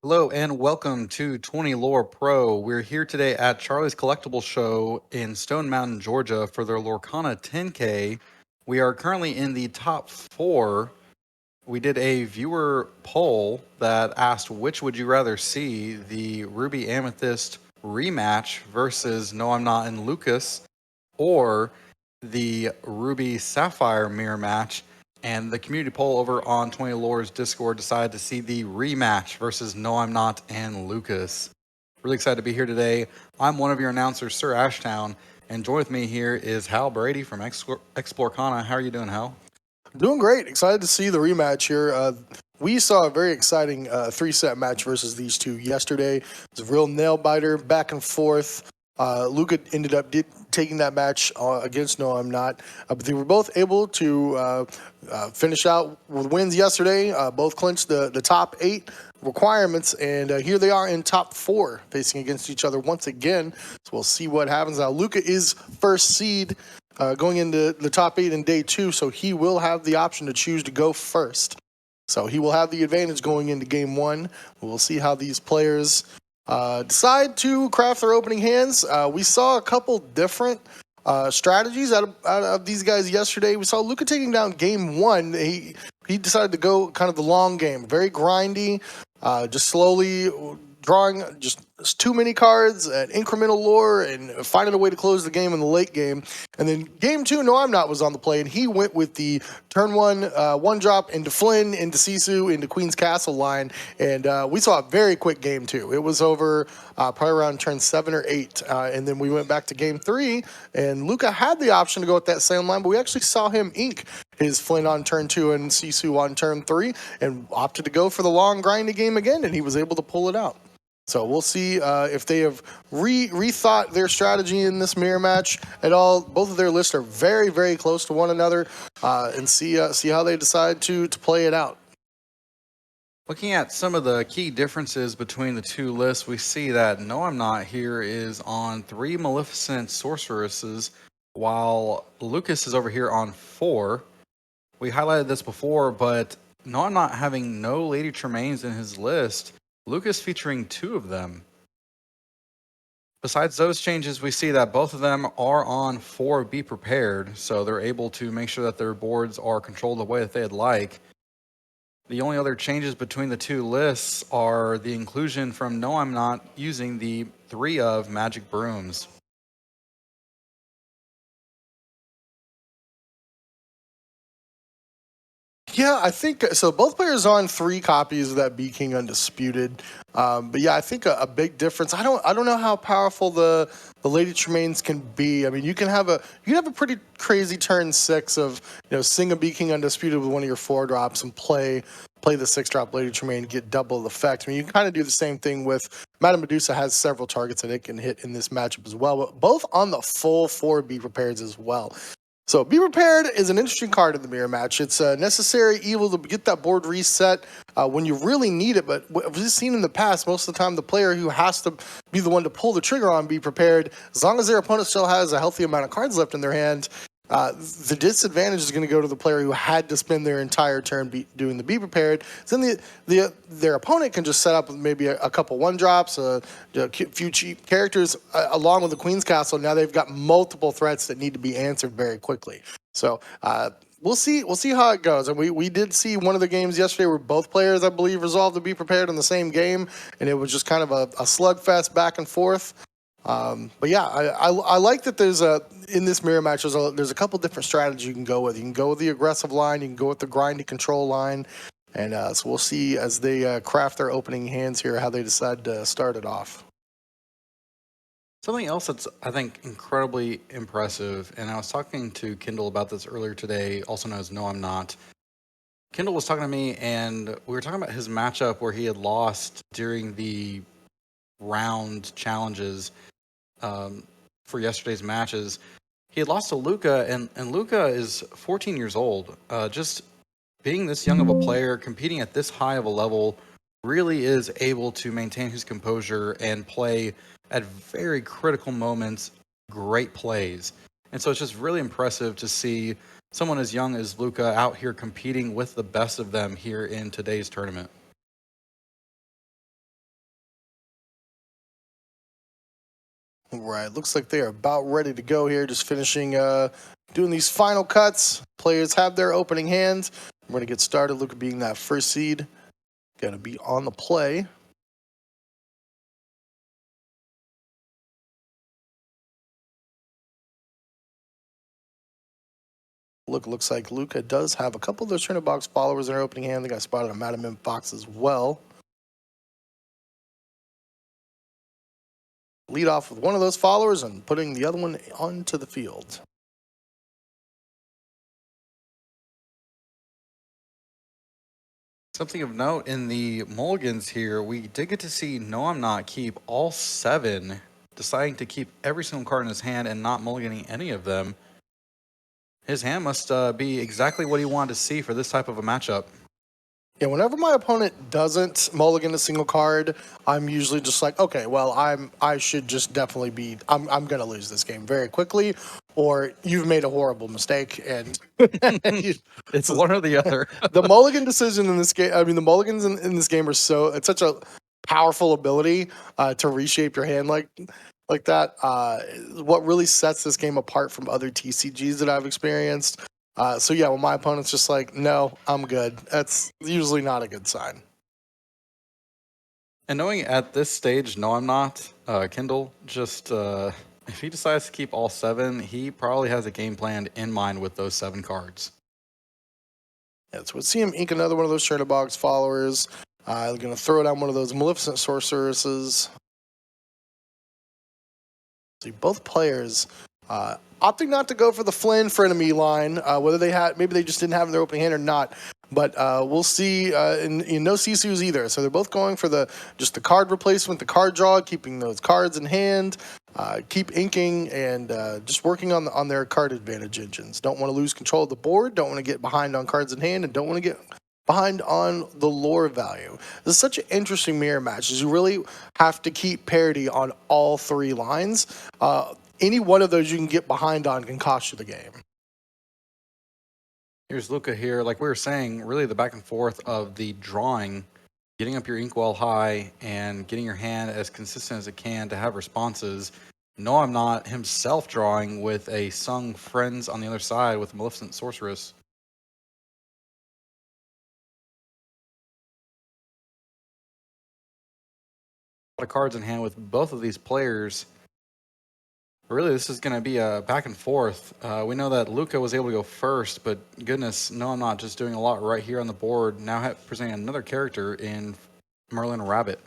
Hello and welcome to 20 Lore Pro. We're here today at Charlie's Collectible Show in Stone Mountain, Georgia for their Lorcana 10K. We are currently in the top 4. We did a viewer poll that asked which would you rather see, the Ruby Amethyst rematch versus NOIMNOT and Lucas, or the Ruby Sapphire mirror match. And the community poll over on 20 Lore's Discord decided to see the rematch versus NOIMNOT and Lucas. Really excited to be here today. I'm one of your announcers, SirAshtown, and join with me here is Hal Brady from Explorcana. How are you doing, Hal? Doing great. Excited to see the rematch here. We saw a very exciting 3-set match versus these two yesterday. It was a real nail biter, back and forth. Luca ended up taking that match against NOIMNOT, but they were both able to finish out with wins yesterday. Both clinched the top 8 requirements, and here they are in top 4 facing against each other once again. So we'll see what happens. Now, Luca is first seed going into the top 8 in day 2, so he will have the option to choose to go first. So he will have the advantage going into game 1. We'll see how these players decide to craft their opening hands. We saw a couple different strategies out of these guys yesterday. We saw Luca taking down game 1. He decided to go kind of the long game, very grindy, just slowly drawing just too many cards and incremental lore and finding a way to close the game in the late game. And then game 2, NOIMNOT was on the play, and he went with the turn 1 drop into Flynn, into Sisu, into Queen's Castle line. And we saw a very quick game 2. It was over probably around turn 7 or 8. And then we went back to game 3, and Luca had the option to go with that same line, but we actually saw him ink his Flynn on turn 2 and Sisu on turn 3 and opted to go for the long grindy game again, and he was able to pull it out. So we'll see if they have rethought their strategy in this mirror match at all. Both of their lists are very, very close to one another, and see how they decide to play it out. Looking at some of the key differences between the two lists, we see that NOIMNOT here is on 3 Maleficent Sorceresses, while Lucas is over here on 4. We highlighted this before, but NOIMNOT having no Lady Tremaines in his list, Lucas featuring 2 of them. Besides those changes, we see that both of them are on 4 Be Prepared, so they're able to make sure that their boards are controlled the way that they'd like. The only other changes between the two lists are the inclusion from NOIMNOT using the 3 of Magic Brooms. Yeah, I think so. Both players are on 3 copies of that Be King Undisputed, but yeah, I think a big difference. I don't know how powerful the Lady Tremaines can be. I mean, you can have a pretty crazy turn 6 of sing a Be King Undisputed with one of your 4 drops and play the 6-drop Lady Tremaine, get double the effect. I mean, you can kind of do the same thing with Madame Medusa. Has several targets that it can hit in this matchup as well, but both on the full 4 Be Prepareds as well. So Be Prepared is an interesting card in the mirror match. It's a necessary evil to get that board reset when you really need it. But what we've seen in the past, most of the time, the player who has to be the one to pull the trigger on Be Prepared, as long as their opponent still has a healthy amount of cards left in their hand, the disadvantage is going to go to the player who had to spend their entire turn doing the Be Prepared. So then their opponent can just set up maybe a couple 1-drops, a few cheap characters, along with the Queen's Castle. Now they've got multiple threats that need to be answered very quickly. So we'll see how it goes. And we did see one of the games yesterday where both players, I believe, resolved to Be Prepared in the same game, and it was just kind of a slugfest back and forth. But yeah, I like that there's in this mirror match, there's a couple different strategies you can go with. You can go with the aggressive line, you can go with the grindy control line, and so we'll see as they craft their opening hands here how they decide to start it off. Something else that's, I think, incredibly impressive, and I was talking to Kindle about this earlier today, also known as NOIMNOT. Kindle was talking to me, and we were talking about his matchup where he had lost during the round challenges for yesterday's matches. He had lost to Luca, and Luca is 14 years old. Just being this young of a player, competing at this high of a level, really is able to maintain his composure and play at very critical moments, great plays. And so it's just really impressive to see someone as young as Luca out here competing with the best of them here in today's tournament. right, looks like they are about ready to go here. Just finishing doing these final cuts. Players have their opening hands. We're going to get started. Luca being that first seed. Going to be on the play. Looks like Luca does have a couple of those Trinity Box followers in their opening hand. They got spotted a Madam Imp box as well. Lead off with one of those followers and putting the other one onto the field. Something of note in the mulligans here, we did get to see NOIMNOT keep all 7, deciding to keep every single card in his hand and not mulliganing any of them. His hand must be exactly what he wanted to see for this type of a matchup. Yeah, whenever my opponent doesn't mulligan a single card, I'm usually just like, okay, well, I should just definitely be, I'm gonna lose this game very quickly, or you've made a horrible mistake, and It's one or the other. The mulligan decision in this game, I mean, the mulligans in this game are it's such a powerful ability to reshape your hand like that. What really sets this game apart from other TCGs that I've experienced. So yeah, when my opponent's just like, no, I'm good, that's usually not a good sign. And knowing at this stage, no, I'm not, Kindle, just if he decides to keep all 7, he probably has a game plan in mind with those 7 cards. Yeah, so we'll see him ink another one of those Trinity Box followers. Going to throw down one of those Maleficent Sorceresses. See, both players opting not to go for the Flynn frenemy line, whether maybe they just didn't have in their opening hand or not. But we'll see, and no Sisus either. So they're both going for just the card replacement, the card draw, keeping those cards in hand, keep inking, and just working on their card advantage engines. Don't want to lose control of the board, don't want to get behind on cards in hand, and don't want to get behind on the lore value. This is such an interesting mirror match, as you really have to keep parity on all 3 lines. Any one of those you can get behind on can cost you the game. Here's Luca here. Like we were saying, really the back and forth of the drawing, getting up your inkwell high and getting your hand as consistent as it can to have responses. No, I'm not himself drawing with a Sung Friends on the other side with Maleficent Sorceress. A lot of cards in hand with both of these players. Really, this is going to be a back and forth. We know that Luca was able to go first, but goodness, no, I'm not just doing a lot right here on the board. Now presenting another character in Merlin Rabbit.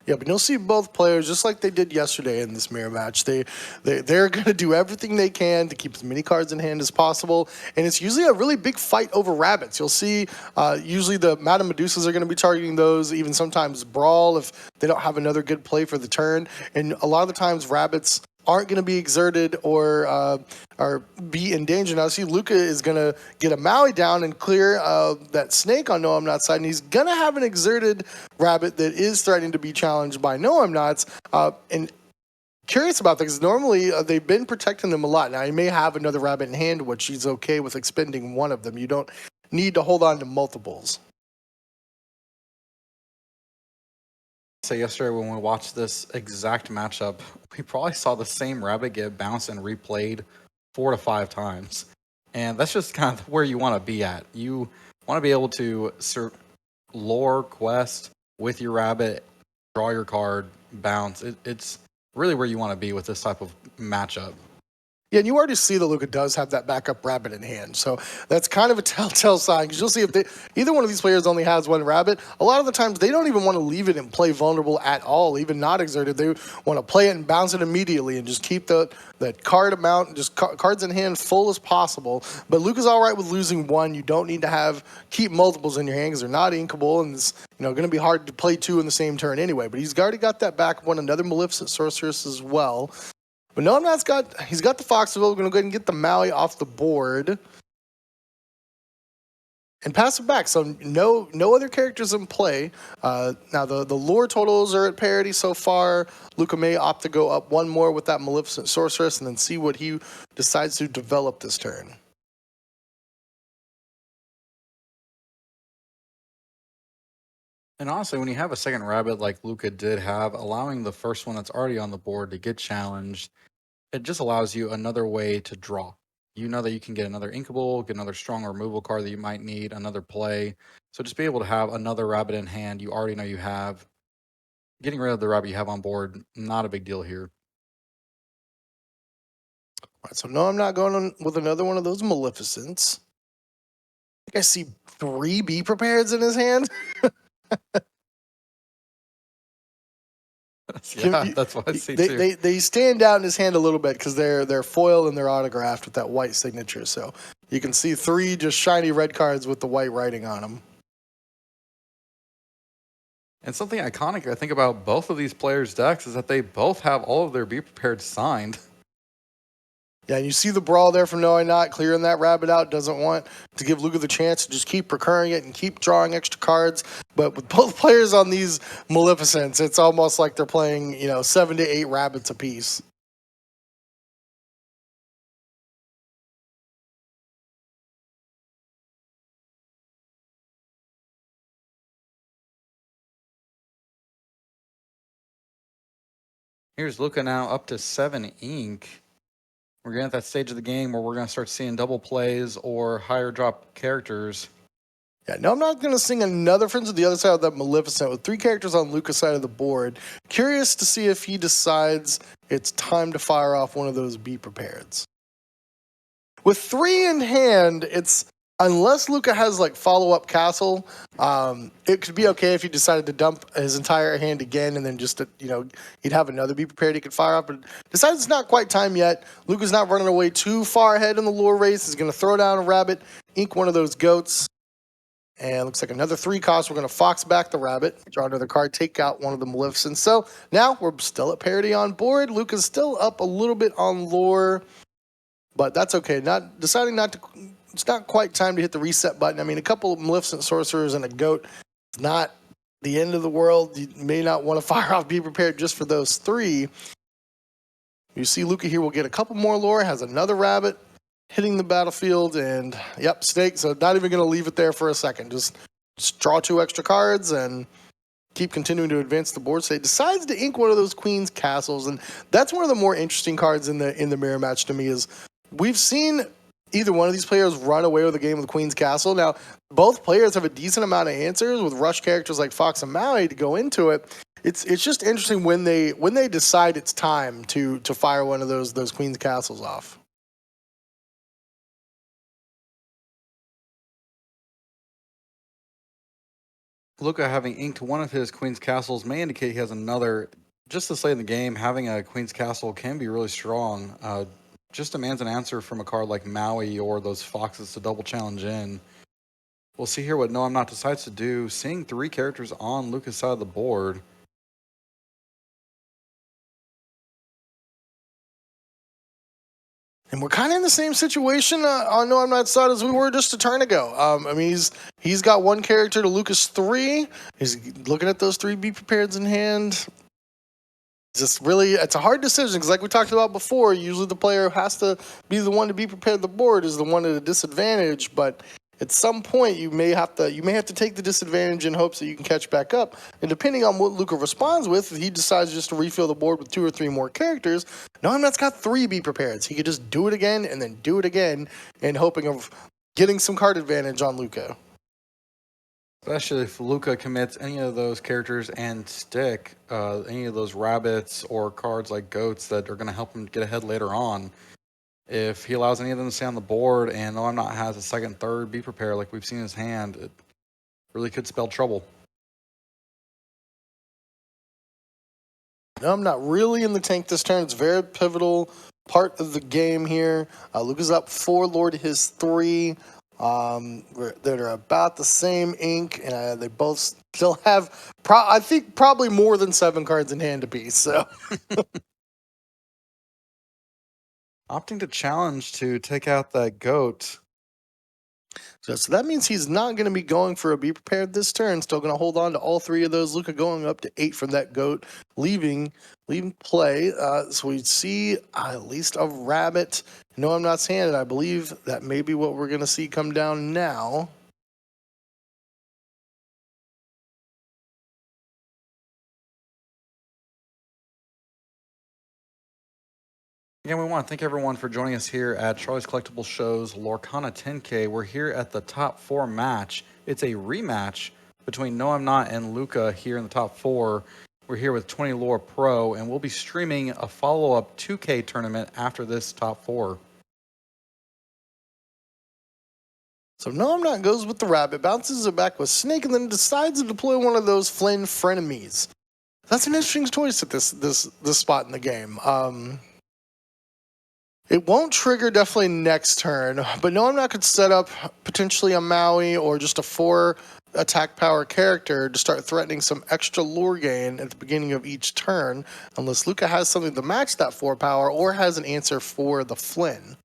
Yeah, but you'll see both players, just like they did yesterday in this mirror match. They're going to do everything they can to keep as many cards in hand as possible, and it's usually a really big fight over rabbits. You'll see usually the Madame Medusas are going to be targeting those, even sometimes Brawl if they don't have another good play for the turn, and a lot of the times rabbits aren't going to be exerted or be in danger. Now, see, Luca is going to get a Maui down and clear that snake on NOIMNOT's side, and he's going to have an exerted rabbit that is threatening to be challenged by NOIMNOT's. And curious about that, because normally they've been protecting them a lot. Now, he may have another rabbit in hand, which he's okay with expending one of them. You don't need to hold on to multiples. So yesterday when we watched this exact matchup, we probably saw the same rabbit get bounced and replayed 4 to 5 times. And that's just kind of where you want to be at. You want to be able to lore quest with your rabbit, draw your card, bounce. It's really where you want to be with this type of matchup. Yeah, and you already see that Luca does have that backup rabbit in hand. So that's kind of a telltale sign, because you'll see if either one of these players only has one rabbit, a lot of the times they don't even want to leave it and play vulnerable at all, even not exerted. They want to play it and bounce it immediately and just keep that card amount, just cards in hand full as possible. But Luca's all right with losing one. You don't need to keep multiples in your hand because they're not inkable, and it's going to be hard to play 2 in the same turn anyway. But he's already got that back one, another Maleficent Sorceress as well. But NOIMNOT's he's got the Foxville. We're going to go ahead and get the Maui off the board and pass it back. So no other characters in play. Now the lore totals are at parity so far. Luca may opt to go up one more with that Maleficent Sorceress and then see what he decides to develop this turn. And honestly, when you have a second rabbit like Luca did have, allowing the first one that's already on the board to get challenged, it just allows you another way to draw. You know that you can get another inkable, get another strong removal card that you might need, another play. So just be able to have another rabbit in hand you already know you have. Getting rid of the rabbit you have on board, not a big deal here. All right, so no, I'm not going on with another one of those Maleficents. I think I see 3 Be Prepareds in his hand. Yeah, that's what I see too. They stand out in his hand a little bit because they're foil and they're autographed with that white signature. So you can see 3 just shiny red cards with the white writing on them. And something iconic I think about both of these players' decks is that they both have all of their Be Prepared signed. Yeah, and you see the brawl there from NOIMNOT, clearing that rabbit out. Doesn't want to give Luca the chance to just keep recurring it and keep drawing extra cards. But with both players on these Maleficents, it's almost like they're playing, 7 to 8 rabbits apiece. Here's Luca now up to 7 ink. We're getting at that stage of the game where we're going to start seeing double plays or higher drop characters. Yeah, no, I'm not going to sing another Friends of the other side of that Maleficent with 3 characters on Luca's side of the board. Curious to see if he decides it's time to fire off one of those Be Prepareds. With 3 in hand, it's unless Luca has like follow-up castle, it could be okay if he decided to dump his entire hand again and then just he'd have another Be Prepared he could fire off. But decides it's not quite time yet. Luca's not running away too far ahead in the lure race. He's going to throw down a rabbit, ink one of those goats. And looks like another 3 cost. We're going to fox back the rabbit, draw another card, take out one of the Maleficents. So now we're still at parity on board. Luca's still up a little bit on lore, but that's okay. It's not quite time to hit the reset button. I mean, a couple of Maleficent Sorcerers and a goat, it's not the end of the world. You may not want to fire off Be Prepared just for those 3. You see Luca here will get a couple more lore, has another rabbit hitting the battlefield, and yep, snake. So not even going to leave it there for a second. Just draw 2 extra cards and keep continuing to advance the board. So he decides to ink one of those Queen's Castles, and that's one of the more interesting cards in the mirror match to me. Is we've seen either one of these players run away with a game with Queen's Castle. Now, both players have a decent amount of answers with rush characters like Fox and Maui to go into it. It's just interesting when they decide it's time to fire one of those Queen's Castles off. Luca having inked one of his Queen's Castles may indicate he has another. Just to say in the game, having a Queen's Castle can be really strong. Just demands an answer from a card like Maui or those Foxes to double challenge in. We'll see here what NOIMNOT decides to do, seeing 3 characters on Luca's side of the board. And we're kind of in the same situation on NOIMNOT's side as we were just a turn ago. I mean, he's got 1 character to Luca's 3. He's looking at those 3 Be Prepareds in hand. Just really, it's a hard decision because, like we talked about before, usually the player who has to be the one to be prepared the board is the one at a disadvantage. But at some point, you may have to take the disadvantage in hopes that you can catch back up. And depending on what Luca responds with, if he decides just to refill the board with 2 or 3 more characters, NOIMNOT's got 3 Be Prepareds. He could just do it again and then do it again, in hoping of getting some card advantage on Luca. Especially if Luca commits any of those characters and stick any of those rabbits or cards like goats that are going to help him get ahead later on. If he allows any of them to stay on the board and NOIMNOT has a second, third Be Prepared like we've seen in his hand, it really could spell trouble. No, I'm not really in the tank this turn. It's a very pivotal part of the game here. Luca's up 4 lore to his 3. That are about the same ink, and they both still have, I think, probably more than 7 cards in hand apiece. So, Opting to challenge to take out that goat. so that means he's not going to be going for a Be Prepared this turn. Still going to hold on to all 3 of those. Luca going up to 8 from that goat, leaving play. So we see at least a rabbit. No, I'm not saying it. I believe that may be what we're going to see come down now. Again, we want to thank everyone for joining us here at Charlie's Collectible Show's Lorcana 10K. We're here at the top 4 match. It's a rematch between NOIMNOT and Luca here in the top 4. We're here with 20 Lore Pro, and we'll be streaming a follow-up 2K tournament after this top 4. So NOIMNOT goes with the rabbit, bounces it back with Snake, and then decides to deploy one of those Flynn frenemies. That's an interesting choice at this spot in the game. It won't trigger definitely next turn, but NOIMNOT could set up potentially a Maui or just a 4 attack power character to start threatening some extra lore gain at the beginning of each turn, unless Luca has something to match that 4 power or has an answer for the Flynn.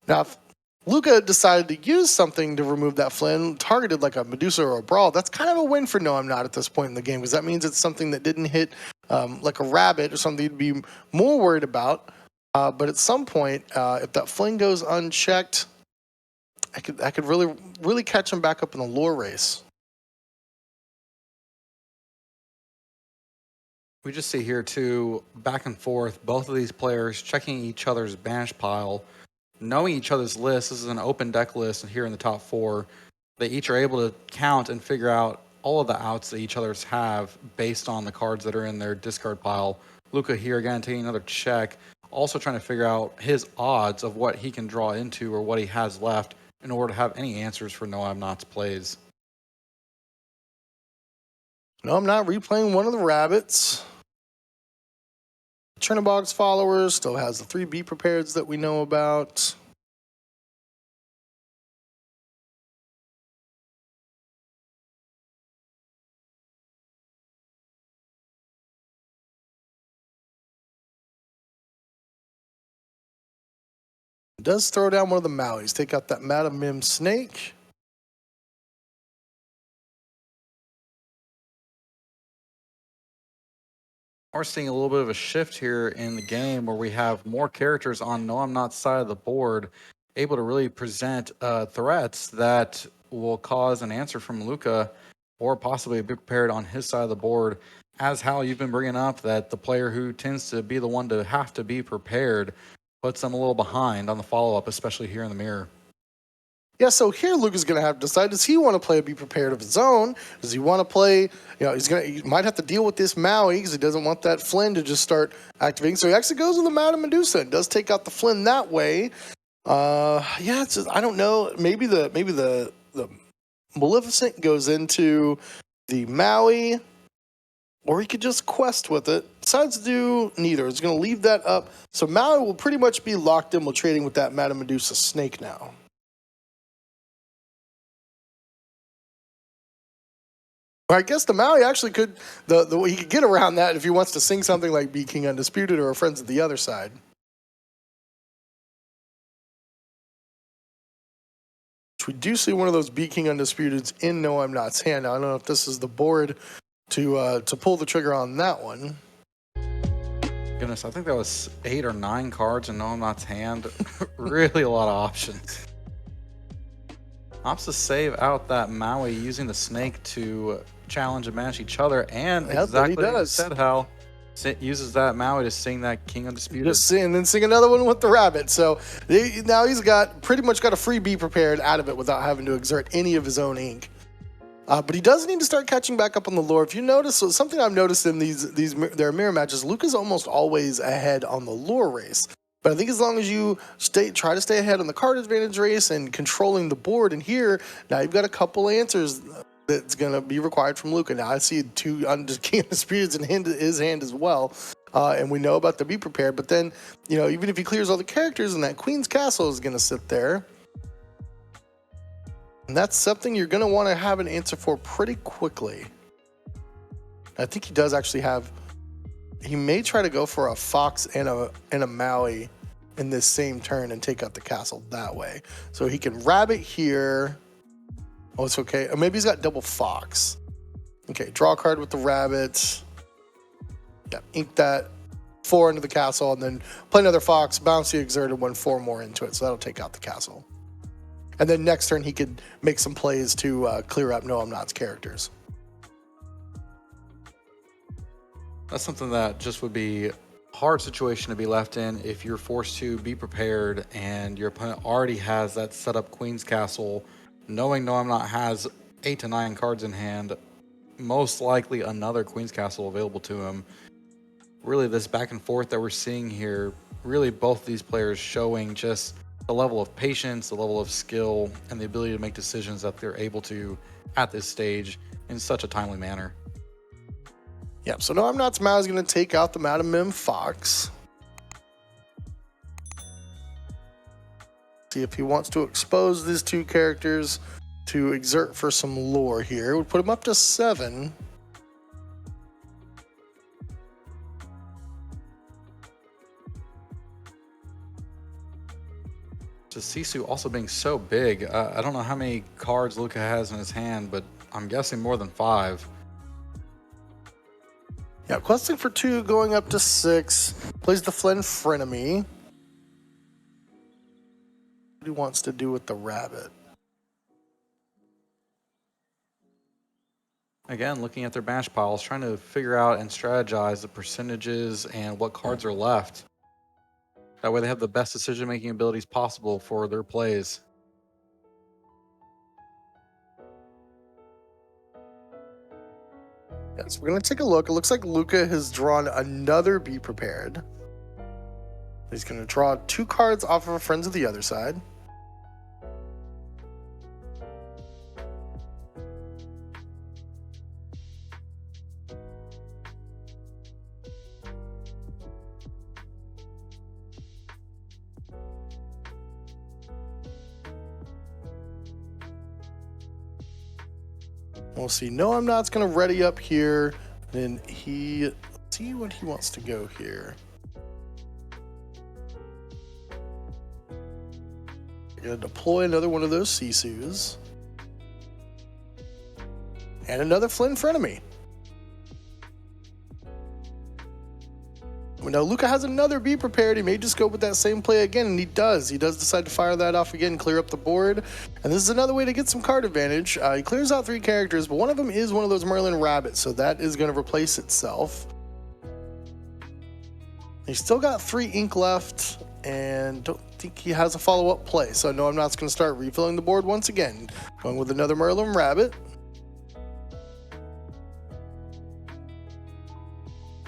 Now, if Luca decided to use something to remove that Flynn, targeted like a Medusa or a Brawl, that's kind of a win for NOIMNOT at this point in the game, because that means it's something that didn't hit like a rabbit or something you'd be more worried about. But at some point, if that Flynn goes unchecked, I could really catch him back up in the lore race. We just see here too, back and forth, both of these players checking each other's banish pile, knowing each other's list. This is an open deck list, and here in the top 4, they each are able to count and figure out all of the outs that each other's have based on the cards that are in their discard pile. Luca here again taking another check, also trying to figure out his odds of what he can draw into or what he has left in order to have any answers for NOIMNOT's plays. No, I'm not replaying one of the rabbits. Chernobog's followers still has the 3 Be Prepareds that we know about. Does throw down one of the Mauis. Take out that Madam Mim Snake. We're seeing a little bit of a shift here in the game where we have more characters on NOIMNOT's side of the board able to really present threats that will cause an answer from Luca or possibly Be Prepared on his side of the board. As Hal, you've been bringing up that the player who tends to be the one to have to be prepared puts them a little behind on the follow-up, especially here in the mirror. Yeah, so here Luca's going to have to decide, does he want to play a Be Prepared of his own? Does he want to play, he might have to deal with this Maui because he doesn't want that Flynn to just start activating. So he actually goes with the Madam Medusa and does take out the Flynn that way. Yeah, it's just, I don't know. Maybe the Maleficent goes into the Maui, or he could just quest with it. Decides to do neither. He's going to leave that up. So Maui will pretty much be locked in while trading with that Madam Medusa Snake now. I guess the Maui actually could, he could get around that if he wants to sing something like Be King Undisputed or Friends of the Other Side. We do see one of those Be King Undisputeds in NOIMNOT's hand. Now, I don't know if this is the board to pull the trigger on that one. Goodness, I think that was 8 or 9 cards in NOIMNOT's hand. Really a lot of options. Opts to save out that Maui using the Snake to challenge and match each other, and exactly what you said, Hal, uses that Maui to sing that King Undisputed. Just sing, and then sing another one with the rabbit. So now he's pretty much got a free Be Prepared out of it without having to exert any of his own ink. But he does need to start catching back up on the lore. If you notice, so something I've noticed in their mirror matches, Luca's almost always ahead on the lore race. But I think as long as you try to stay ahead on the card advantage race and controlling the board, and here, now you've got a couple answers that's going to be required from Luca. Now I see 2 King Undisputeds in his hand as well. And we know about the Be Prepared. But then, even if he clears all the characters, and that Queen's Castle is going to sit there. And that's something you're going to want to have an answer for pretty quickly. I think he does actually have... He may try to go for a Fox and a Maui in this same turn and take out the castle that way. So he can rabbit here. Oh, it's okay. Or maybe he's got double Fox. Okay, draw a card with the rabbit. Yeah, ink that 4 into the castle, and then play another Fox, bounce the Exert, and 4 more into it. So that'll take out the castle. And then next turn he could make some plays to clear up NOIMNOT's characters. That's something that just would be hard situation to be left in if you're forced to be prepared and your opponent already has that set up Queen's Castle, knowing NOIMNOT has 8 to 9 cards in hand, most likely another Queen's Castle available to him. Really, this back and forth that we're seeing here, really both these players showing just the level of patience, the level of skill, and the ability to make decisions that they're able to at this stage in such a timely manner. Yep, so NOIMNOT's Mao is going to take out the Madam Mim Fox. See if he wants to expose these two characters to exert for some lore here. We'll put him up to 7. Just Sisu also being so big, I don't know how many cards Luca has in his hand, but I'm guessing more than 5. Yeah, questing for 2, going up to 6. Plays the Flynn Frenemy. What he wants to do with the rabbit. Again, looking at their bash piles, trying to figure out and strategize the percentages and what cards are left. That way they have the best decision-making abilities possible for their plays. Yes, we're going to take a look. It looks like Luca has drawn another Be Prepared. He's going to draw 2 cards off of Friends of the Other Side. We'll see. NOIMNOT's going to ready up here. Then let's see what he wants to go here. Going to deploy another one of those Sisus. And another Flynn Frenemy. Now Luca has another Be Prepared. He may just go with that same play again, and he does. He does decide to fire that off again, clear up the board. And this is another way to get some card advantage. He clears out 3 characters, but one of them is one of those Merlin Rabbits, so that is going to replace itself. He's still got 3 ink left, and don't think he has a follow-up play. So NOIMNOT's going to start refilling the board once again, going with another Merlin Rabbit.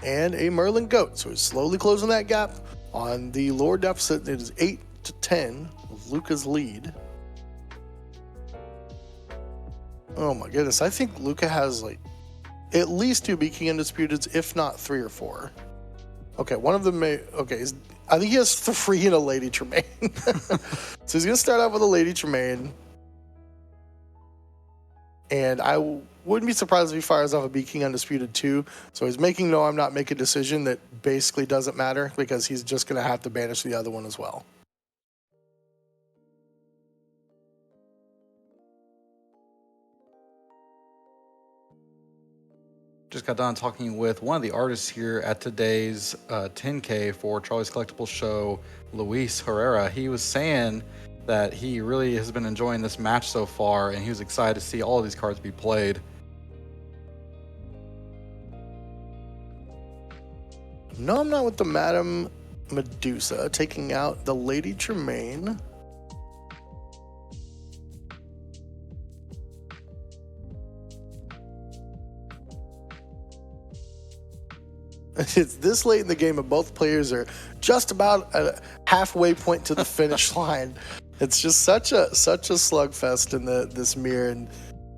And a Merlin Goat. So he's slowly closing that gap on the lore deficit. It is 8 to 10 with Luca's lead. Oh my goodness. I think Luca has like at least 2 Be King Undisputeds, if not 3 or 4. Okay, one of them may... Okay, I think he has 3 in a Lady Tremaine. So he's going to start out with a Lady Tremaine. And I wouldn't be surprised if he fires off a Be King Undisputed too. So he's making NOIMNOT make a decision that basically doesn't matter because he's just going to have to banish the other one as well. Just got done talking with one of the artists here at today's 10K for Charlie's Collectible show, Luis Herrera. He was saying that he really has been enjoying this match so far, and he was excited to see all of these cards be played. NOIMNOT with the Madam Medusa, taking out the Lady Tremaine. It's this late in the game, and both players are just about a halfway point to the finish line. It's just such a slugfest in this mirror, and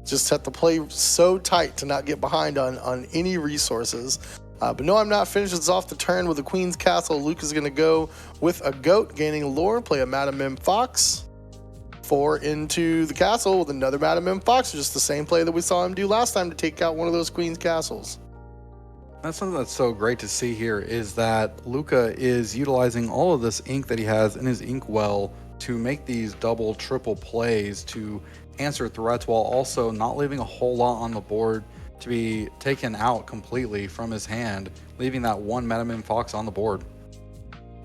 just have to play so tight to not get behind on any resources. But NOIMNOT finishes off the turn with the Queen's Castle. Luke is going to go with a Goat, gaining lore, play a Madam Mim Fox. 4 into the castle with another Madam Mim Fox, just the same play that we saw him do last time to take out one of those Queen's Castles. That's something that's so great to see here, is that Luca is utilizing all of this ink that he has in his inkwell to make these double, triple plays to answer threats while also not leaving a whole lot on the board to be taken out completely from his hand, leaving that one Madam Mim Fox on the board.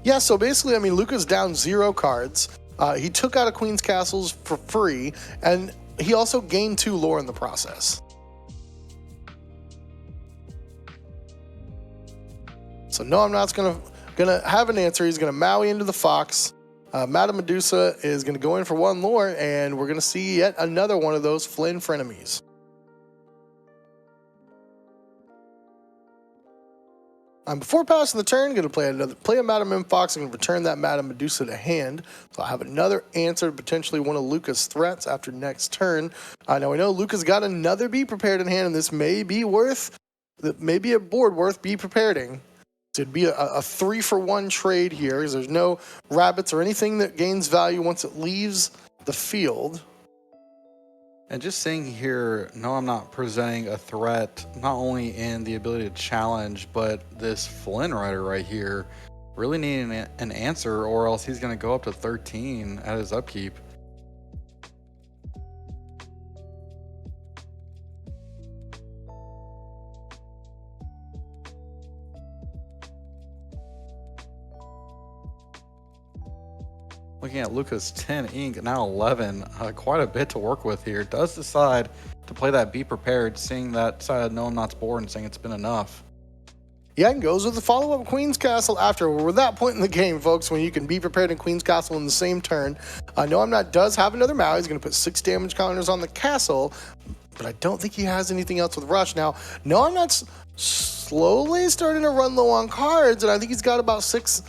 Yeah, so basically, I mean, Luca's down 0 cards. He took out a Queen's Castles for free, and he also gained 2 lore in the process. So NOIMNOT's going to going to have an answer. He's going to Maui into the Fox. Madame Medusa is going to go in for 1 lore, and we're going to see yet another one of those Flynn frenemies. Before passing the turn, going to play a Madame M Fox and return that Madame Medusa to hand. So I'll have another answer to potentially one of Luca's threats after next turn. Now we know Luca's got another Be Prepared in hand, and this may be maybe a board worth Be Prepareding. So it'd be a 3-for-1 trade here, because there's no rabbits or anything that gains value once it leaves the field. And just seeing here, no, I'm not presenting a threat, not only in the ability to challenge, but this Flynn Rider right here, really needing an answer, or else he's going to go up to 13 at his upkeep. Looking at Luca's 10 ink, now 11, quite a bit to work with here. Does decide to play that Be Prepared, seeing that side of NOIMNOT's board and saying it's been enough. Yeah, and goes with the follow-up Queen's Castle after. We're at that point in the game, folks, when you can Be Prepared in Queen's Castle in the same turn. NOIMNOT does have another Maui. He's going to put 6 damage counters on the castle, but I don't think he has anything else with Rush. Now, NOIMNOT's slowly starting to run low on cards, and I think he's got about six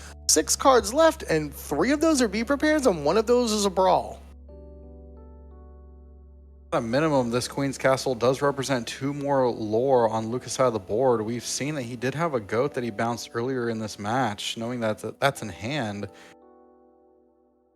cards left, and 3 of those are Be Prepared, and 1 of those is a Brawl. At a minimum, this Queen's Castle does represent 2 more lore on Luca's side of the board. We've seen that he did have a goat that he bounced earlier in this match, knowing that that's in hand.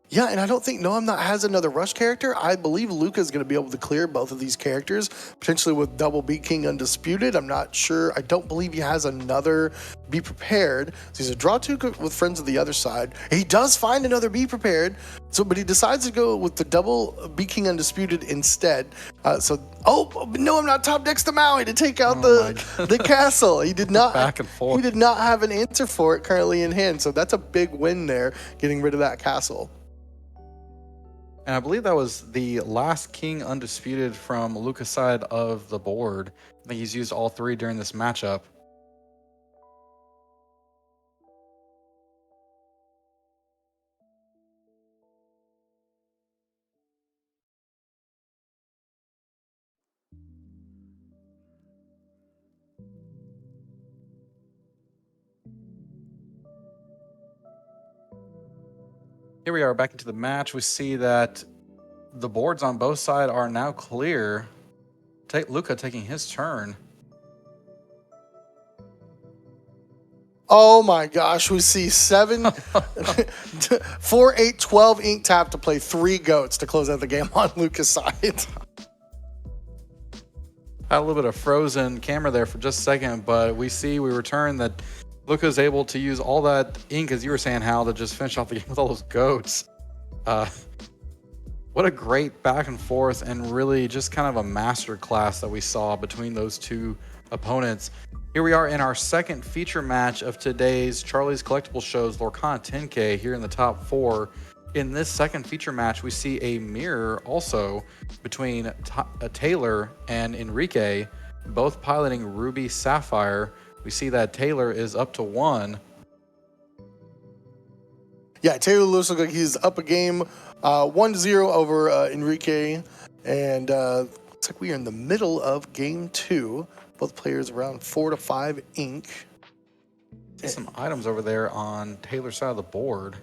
Yeah, and I don't think NOIMNOT has another Rush character. I believe Luca's going to be able to clear both of these characters, potentially with double Beat King Undisputed. I'm not sure. I don't believe he has another Be Prepared. So he's a draw 2 with Friends of the other side. He does find another Be Prepared, but he decides to go with the double Beat King Undisputed instead. NOIMNOT top decks the Maui to take out the castle. He did not back and forth. He did not have an answer for it currently in hand. So that's a big win there, getting rid of that castle. And I believe that was the last King Undisputed from Luca's side of the board. I think he's used all 3 during this matchup. Here we are back into the match. We see that the boards on both sides are now clear. Luca taking his turn. Oh my gosh, we see 4, 8, 12 ink tap to play 3 goats to close out the game on Luca's side. Had a little bit of frozen camera there for just a second, but we return that Luca's able to use all that ink, as you were saying, Hal, to just finish off the game with all those goats. What a great back and forth, and really just kind of a master class that we saw between those 2 opponents. Here we are in our second feature match of today's Charlie's Collectible Show's Lorcana 10K here in the top 4. In this second feature match, we see a mirror also between Taylor and Enrique, both piloting Ruby Sapphire. We see that Taylor is up to 1. Yeah, Taylor looks like he's up a game 1-0 over Enrique. And looks like we are in the middle of game 2. Both players around 4 to 5 ink. See some items over there on Taylor's side of the board.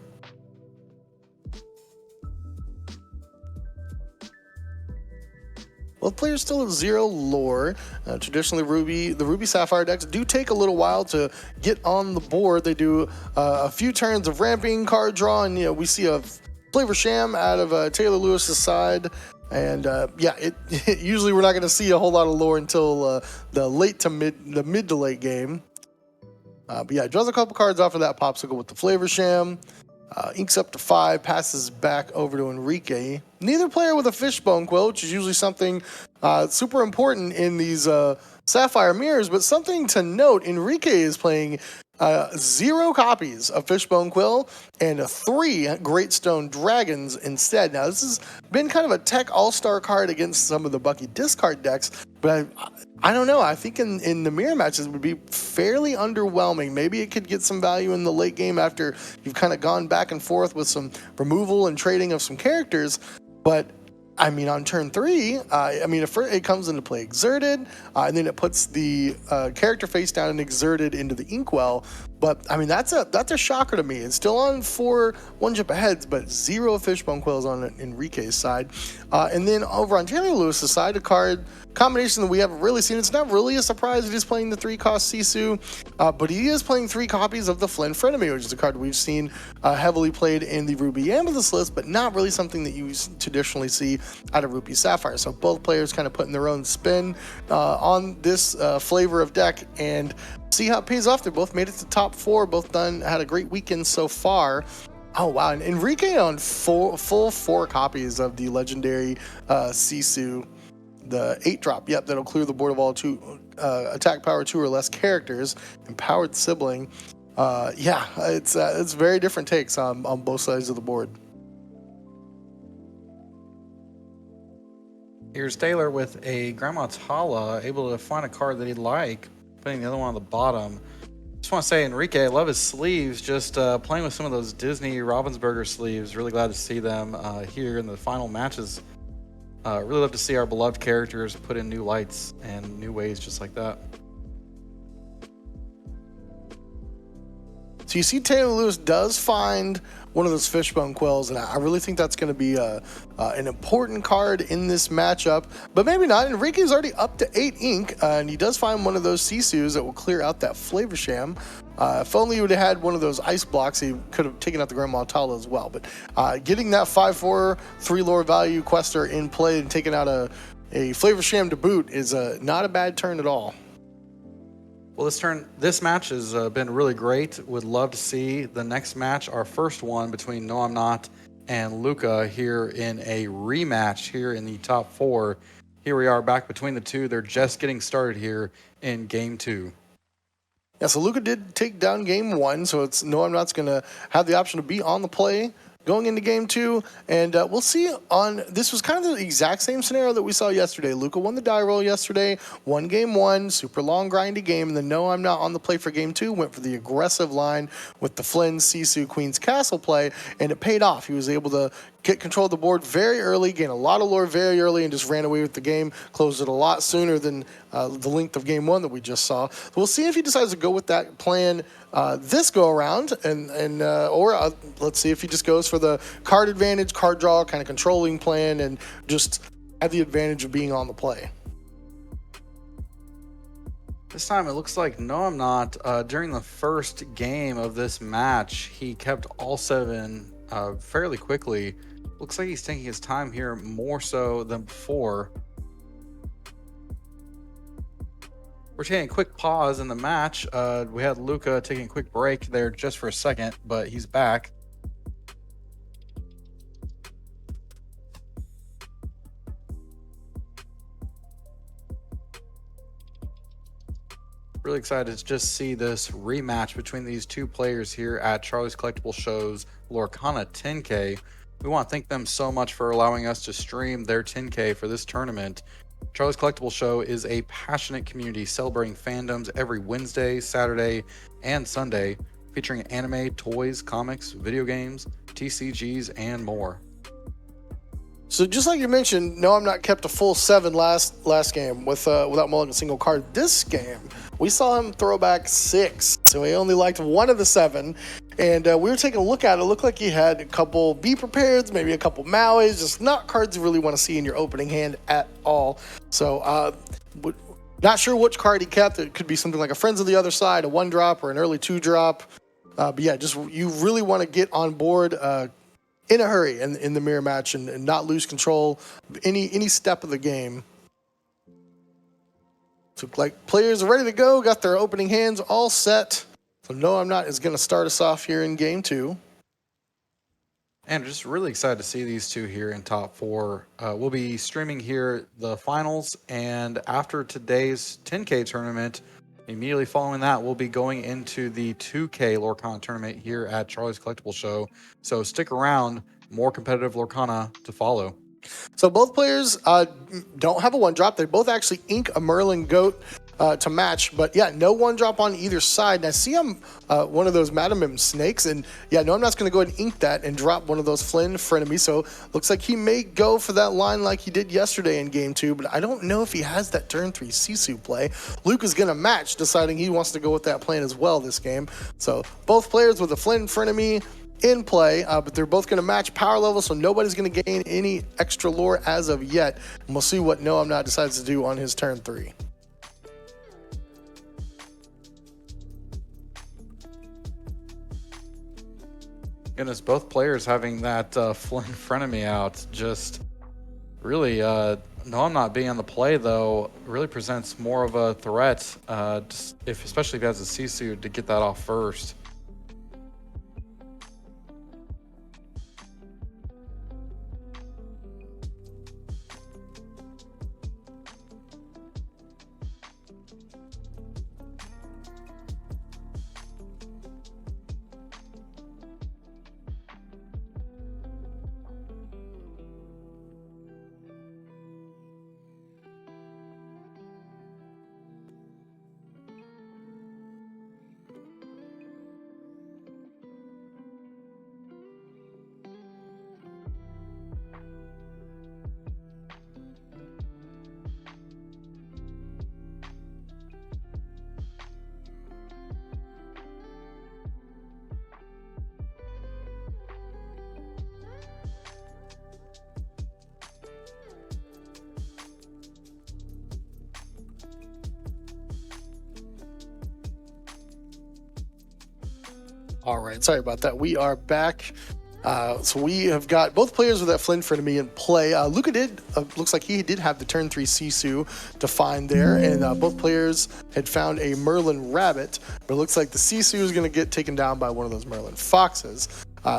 Both players still have 0 lore. Traditionally, the Ruby Sapphire decks do take a little while to get on the board. They do a few turns of ramping, card draw, and we see a Flavor Sham out of Taylor Lewis's side. And usually we're not going to see a whole lot of lore until the mid to late game. But yeah, draws a couple cards off of that Popsicle with the Flavor Sham. Inks up to 5, passes back over to Enrique. Neither player with a Fishbone Quill, which is usually something super important in these Sapphire mirrors, but something to note, Enrique is playing 0 copies of Fishbone Quill and 3 Great Stone Dragons instead. Now, this has been kind of a tech all-star card against some of the Bucky discard decks, but I don't know. I think in the mirror matches it would be fairly underwhelming. Maybe it could get some value in the late game after you've kind of gone back and forth with some removal and trading of some characters, but I mean, on turn 3, I mean, it comes into play Exerted, and then it puts the character face down and Exerted into the Inkwell. But I mean, that's a shocker to me. It's still on 4 one-chip aheads, but 0 Fishbone Quills on Enrique's side. And then over on Taylor Lewis's side, a card combination that we haven't really seen. It's not really a surprise that he's playing the 3-cost Sisu, but he is playing 3 copies of the Flynn Frenemy, which is a card we've seen heavily played in the Ruby Amethyst list, but not really something that you traditionally see out of Ruby Sapphire. So both players kind of putting their own spin on this flavor of deck, and see how it pays off. They both made it to top 4, both had a great weekend so far. Oh wow, and Enrique on full 4 copies of the legendary Sisu, the 8-drop. Yep, that'll clear the board of all 2 attack power 2 or less characters. Empowered Sibling. Yeah, it's very different takes on both sides of the board. Here's Taylor with a Grandma Tala, able to find a card that he'd like, putting the other one on the bottom. Just want to say, Enrique, I love his sleeves. Just playing with some of those Disney Ravensburger sleeves. Really glad to see them here in the final matches. Really love to see our beloved characters put in new lights and new ways just like that. So you see Taylor Lewis does find one of those Fishbone Quills, and I really think that's going to be an important card in this matchup, but maybe not. Enrique's already up to 8 ink, and he does find one of those Sisus that will clear out that Flavor Sham. If only he would have had one of those ice blocks, he could have taken out the Grandma Tala as well. But getting that 5/4 3-lore value Quester in play and taking out a Flavor Sham to boot is not a bad turn at all. Well, this match has been really great. Would love to see the next match, our first one between NOIMNOT and Luca here in a rematch here in the top 4. Here we are back between the two. They're just getting started here in game 2. Yeah, so Luca did take down game 1, so it's NOIMNOT's going to have the option to be on the play going into game 2, and we'll see on, this was kind of the exact same scenario that we saw yesterday. Luca won the die roll yesterday, won game 1, super long grindy game, and then NOIMNOT on the play for game 2, went for the aggressive line with the Flynn, Sisu, Queen's Castle play, and it paid off. He was able to get control of the board very early, gain a lot of lore very early, and just ran away with the game, closed it a lot sooner than the length of game 1 that we just saw. So we'll see if he decides to go with that plan this go around, or let's see if he just goes for the card advantage, card draw, kind of controlling plan, and just have the advantage of being on the play. This time it looks like NOIMNOT, during the first game of this match, he kept all 7 fairly quickly. Looks like he's taking his time here more so than before. We're taking a quick pause in the match. We had Luca taking a quick break there just for a second, but he's back. Really excited to just see this rematch between these two players here at Charlie's Collectible Show's Lorcana 10K. We want to thank them so much for allowing us to stream their 10K for this tournament. Charlie's Collectible Show is a passionate community celebrating fandoms every Wednesday, Saturday, and Sunday, featuring anime, toys, comics, video games, TCGs, and more. So just like you mentioned, NOIMNOT kept a full 7 last game without mulling a single card. This game, we saw him throw back 6, so he only liked 1 of the 7. And we were taking a look at it. It looked like he had a couple Be Prepareds, maybe a couple Mauis, just not cards you really want to see in your opening hand at all. So not sure which card he kept. It could be something like a Friends of the Other Side, a 1-drop, or an early 2-drop. But yeah, just you really want to get on board in a hurry in the mirror match and not lose control any step of the game. So like players are ready to go, got their opening hands all set. So NOIMNOT is going to start us off here in game 2. And just really excited to see these two here in top 4. We'll be streaming here the finals, and after today's 10K tournament, Immediately following that, we'll be going into the 2K Lorcana tournament here at Charlie's Collectible Show. So stick around, more competitive Lorcana to follow. So both players don't have a one drop. They both actually ink a Merlin Goat to match, but yeah, no one drop on either side. And I see I'm one of those Madam snakes, and yeah, no, I'm not going to go ahead and ink that and drop one of those Flynn Frenemy. So looks like he may go for that line like he did yesterday in game 2, but I don't know if he has that turn 3 Sisu play. Luca's going to match, deciding he wants to go with that plan as well this game. So both players with a Flynn Frenemy in play, but they're both going to match power level, so nobody's going to gain any extra lore as of yet. And we'll see what NOIMNOT decides to do on his turn 3. Goodness, both players having that Flynn frenemy out just really, NOIMNOT being on the play though, really presents more of a threat, especially if he has a Sisu to get that off first. All right, sorry about that. We are back. So we have got both players with that Flynn Frenemy in play. Luca looks like he did have the turn 3 Sisu to find there, and both players had found a Merlin Rabbit, but it looks like the Sisu is going to get taken down by one of those Merlin Foxes.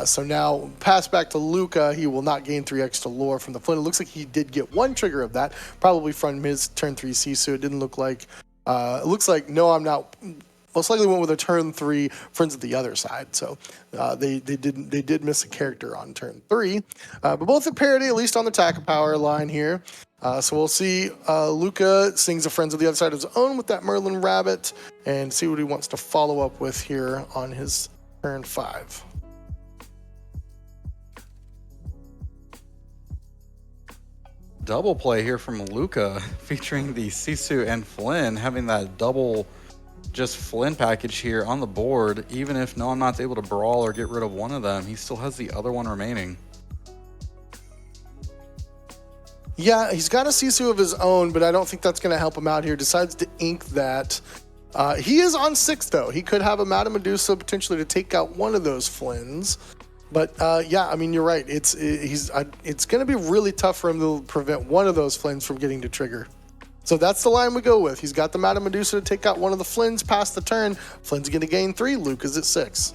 So now pass back to Luca. He will not gain 3 extra lore from the Flynn. It looks like he did get 1 trigger of that, probably from his turn 3 Sisu. It didn't look like, it looks like NOIMNOT most likely went with a turn 3 Friends of the other side. So they did miss a character on turn 3. But both at parity, at least on the attack power line here. So we'll see Luca sings a Friends of the other side of his own with that Merlin Rabbit and see what he wants to follow up with here on his turn 5. Double play here from Luca featuring the Sisu and Flynn, having that double just Flynn package here on the board. Even if NOIMNOT's able to brawl or get rid of one of them, he still has the other one remaining. Yeah, he's got a Sisu of his own, but I don't think that's going to help him out here. Decides to ink that. He is on 6 though. He could have a Madame Medusa potentially to take out one of those Flynns. But yeah, I mean, you're right. It's going to be really tough for him to prevent one of those Flynns from getting to trigger. So that's the line we go with. He's got the Madame Medusa to take out one of the Flynns past the turn. Flynn's going to gain 3. Luke is at 6.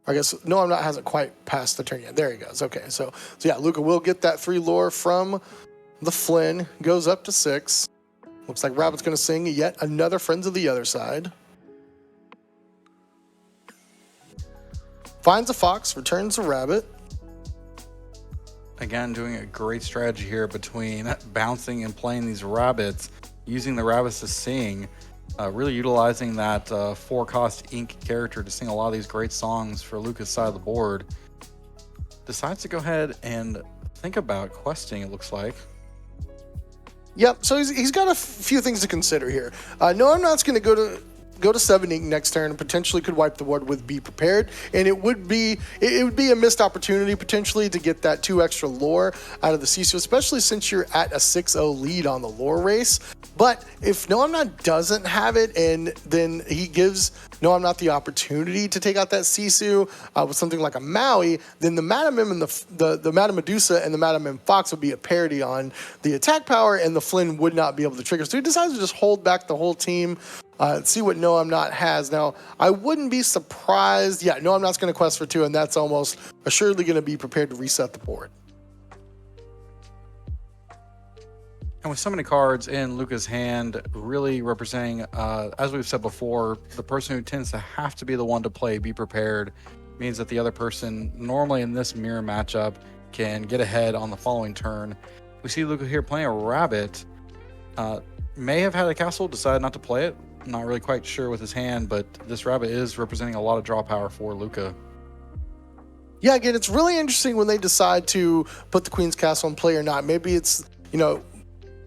I guess NOIMNOT hasn't quite passed the turn yet. There he goes. Okay, so yeah, Luca will get that 3 lore from the Flynn. Goes up to 6. Looks like Rabbit's going to sing yet another Friends of the Other Side. Finds a Fox, returns a Rabbit. Again, doing a great strategy here between bouncing and playing these rabbits, using the rabbits to sing, really utilizing that 4-cost ink character to sing a lot of these great songs for Luca's side of the board. Decides to go ahead and think about questing, it looks like. Yep, so he's got a few things to consider here. NOIMNOT's going to go to 7 ink next turn and potentially could wipe the board with Be Prepared, and it would be a missed opportunity potentially to get that 2 extra lore out of the Sisu, especially since you're at a 6-0 lead on the lore race. But if NOIMNOT doesn't have it, and then he gives No, I'm not the opportunity to take out that Sisu with something like a Maui, then the Madam M and the Madam Medusa and the Madam M Fox would be a parity on the attack power, and the Flynn would not be able to trigger. So he decides to just hold back the whole team. See what No I'm Not has. Now, I wouldn't be surprised. Yeah, No I'm Not's going to quest for 2, and that's almost assuredly going to be prepared to reset the board. And with so many cards in Luca's hand, really representing, as we've said before, the person who tends to have to be the one to play Be Prepared means that the other person, normally in this mirror matchup, can get ahead on the following turn. We see Luca here playing a rabbit. May have had a castle, decided not to play it. Not really quite sure with his hand, but this rabbit is representing a lot of draw power for Luca. Yeah, again, it's really interesting when they decide to put the Queen's Castle in play or not. Maybe it's,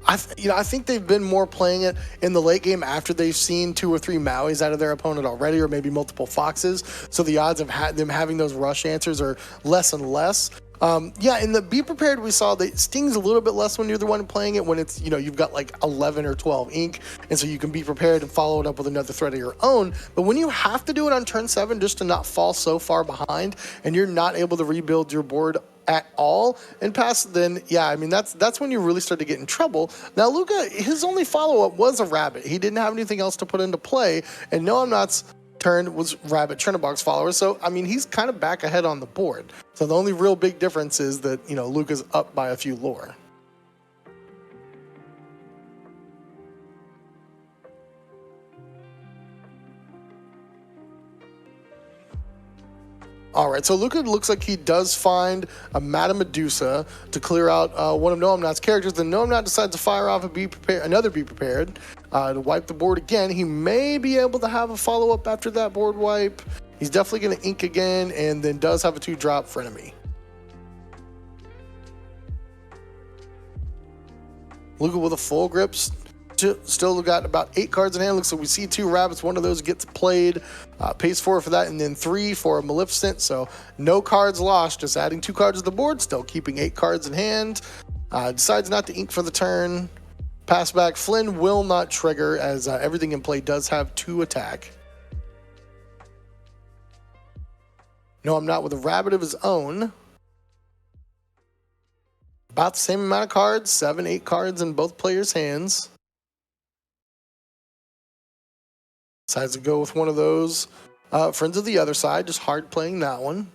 I think they've been more playing it in the late game after they've seen 2 or 3 Mauis out of their opponent already, or maybe multiple Foxes. So the odds of them having those rush answers are less and less. Yeah, in the Be Prepared, we saw that it stings a little bit less when you're the one playing it, when it's, you've got like 11 or 12 ink, and so you can be prepared and follow it up with another threat of your own. But when you have to do it on turn 7 just to not fall so far behind, and you're not able to rebuild your board at all and pass, then yeah, I mean, that's when you really start to get in trouble. Now, Luca, his only follow-up was a rabbit. He didn't have anything else to put into play, and No I'm Not's turn was rabbit Chernobog's follower. So, I mean, he's kind of back ahead on the board. So the only real big difference is that, Luca's up by a few lore. All right, so Luca looks like he does find a Madam Medusa to clear out one of No I'm Not's characters. Then No I'm Not decides to fire off another Be Prepared to wipe the board again. He may be able to have a follow-up after that board wipe. He's definitely going to ink again, and then does have a 2-drop for enemy. Luca with a full grip. Still got about 8 cards in hand. Looks like we see 2 rabbits. One of those gets played. Pays 4 for that, and then 3 for a Maleficent. So no cards lost, just adding 2 cards to the board, still keeping 8 cards in hand. Decides not to ink for the turn. Pass back. Flynn will not trigger, as everything in play does have 2 attack. No, I'm not with a rabbit of his own. About the same amount of cards, 7, 8 cards in both players' hands. Decides to go with one of those Friends of the Other Side, just hard playing that one.